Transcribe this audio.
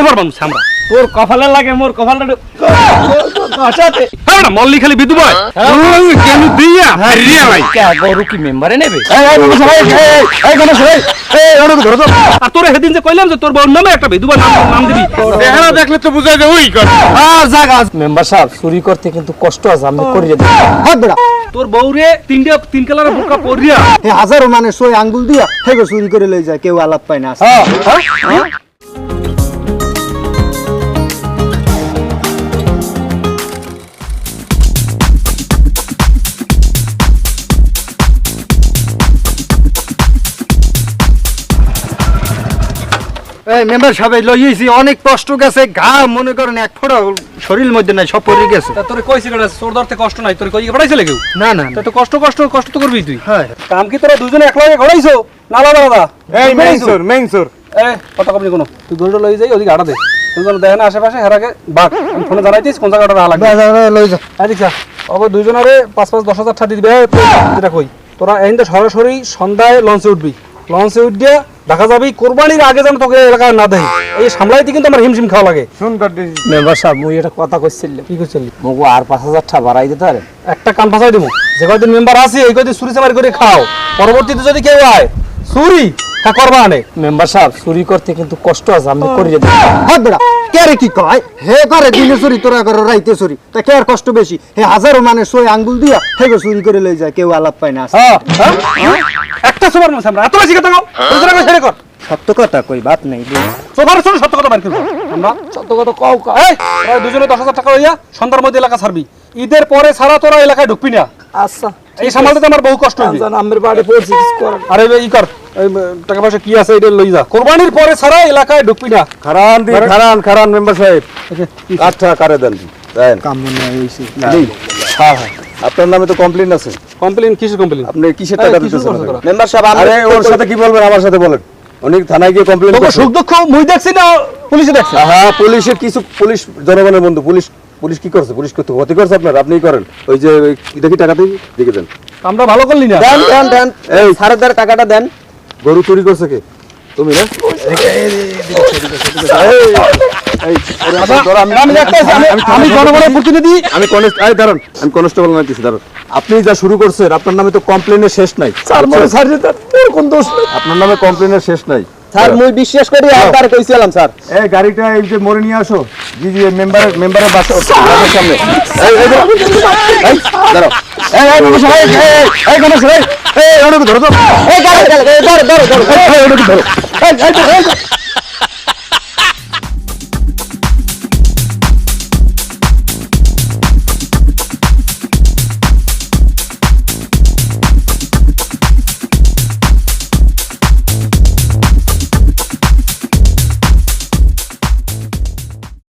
সবার মানুষ আমরা তোর কপালে লাগে মোর কপালটা কষাতে হ্যাঁ না মল্লি খালি বিদু ভাই কেন দিয়া রিয়া ভাই গরু কি মেম্বারে নেবে আর তোরে সেদিন যে কইলাম যে তোর বউর নামে একটা বিধবা নাম দিবি দেখানা দেখলে তো বুঝা যায় ওই কর মেম্বার সাহেব চুরি করতে কিন্তু কষ্ট আছে আমি করিয়ে দেব হাত বেড়া তোর বউরে তিন কালারের বুকা পরিয়া হাজারো মানে সই আঙ্গুল দিয়া হেগো চুরি করে লই যায় কেউ আলাপ পায় না এই মেম্বার সাহেব লইয়েছি অনেক কষ্ট গেছে ঘা মনে করেন এক ফোঁটা শরীর মধ্যে নাই সব পড়ে গেছে তোরে কইছি কেন তোর ধরতে কষ্ট নাই তোর কই পড়াইছিলে কেউ না না তা তো কষ্ট তো করবি তুই হ্যাঁ কাম কি তোরা দুজনে একলাগে ঘড়াইছো না দাদা এই মেংসুর কথা কবি কোনো তুই গরুটা লই যাই ওদিকে আড়া দে তুই যেন দেখে না আশেপাশে হেরাকে বাঘ আমি ফোনে জানাইতিস কোন জায়গাটা রাহা লাগবে লই যা আচ্ছা অব দুইজনারে 5-10 হাজার টাকা দিবি যেটা কই তোরা এইটা সরাসরি সন্ধ্যায় লঞ্চে উঠবি লঞ্চে উঠে দেখা যাবে কোরবানির আগে যেন তোকে এলাকায় না দেয় এই সামলাইতে কিন্তু আমার হিমশিম খাওয়া লাগে সুন্দর মেম্বার সাহেব মুই এটা কথা কইছিলাম কি করছিলি মগো আর 5000 টাকা বাড়াই দিতে পারে একটা কান ফাঁসাই দেবো যে কয়দিন মেম্বার আছে এই কয়দিন চুরি চামারি করে খাও পরবর্তীতে যদি কেউ আয় চুরি তা করবা আনে মেম্বার সাহেব চুরি করতে কিন্তু কষ্ট আছে আমি করিয়ে দেব হাত বেড়া কে রে কি কয় হে করে দিনে চুরি তোরা করে রাইতে চুরি তা কে আর কষ্ট বেশি হে হাজারো মানে সই আঙ্গুল দিয়া হেগো চুরি করে লই যায় কেউ আলাপ পায় না একটা সবার মাঝে আমরা এত বেশি কথা কও তোরা কই ছেড়ে কর সত্য কথা কই বাত নেই সবার শুনে সত্য কথা বাইর করব আমরা সত্য কথা কও এই তোরা দুজনে 10,000 টাকা লইয়া সন্ধ্যার মধ্যে এলাকা ছাড়বি ঈদের পরে ছাড়া তোরা এলাকায় ঢুকবি না আচ্ছা এই সামালতে আমার বহু কষ্ট হইবে জান আমের বাড়ি পড়ছি কিছু কর আরে ই কর এই টাকা পয়সা কি আছে এটা লই যা কুরবানির পরে ছাড়া এলাকায় ঢুকবি না খারান মেম্বার সাহেব আচ্ছা কারে দেন দেন কাম মনে হইছে হ্যাঁ হ্যাঁ আপনার নামে তো কমপ্লেইন আছে কমপ্লেইন কিসের কমপ্লেইন আপনি কিসের টাকা দিতেছেন মেম্বার সাহেব আরে ওর সাথে কি বলবেন আমার সাথে বলেন উনি থানায় গিয়ে কমপ্লেইন তোকে সুখ দুঃখ মুই দেখছি না পুলিশে দেখছে হ্যাঁ পুলিশের কিছু পুলিশ জনগণের বন্ধু পুলিশ কি করছে পুলিশ কত ক্ষতি করছে আপনার আপনিই করেন ওই যে দেখি টাকা দিকে দেন আমরা ভালো করলি না দেন এই সারেদার টাকাটা দেন গরু চুরি করছে কে তুমি না আমি জনগণের প্রতিনিধি আমি দাঁড়ান আমি কনস্টেবল নাইতেছি দাঁড়ান আপনি যা শুরু করছেন আপনার নামে তো কমপ্লেনের শেষ নাই স্যার মনে সারেদার কোন দোষ আপনার নামে কমপ্লেনের শেষ নাই স্যার মুই বিশ্বাস করি আর কইছিলাম স্যার এই গাড়িটা এই যে মোড়ে নিয়ে আসো জি মেম্বারের বাসা সামনে এই দাঁড়াও এই কোন সবাই এই ওটা ধরো তো এই গাড়ি ধরো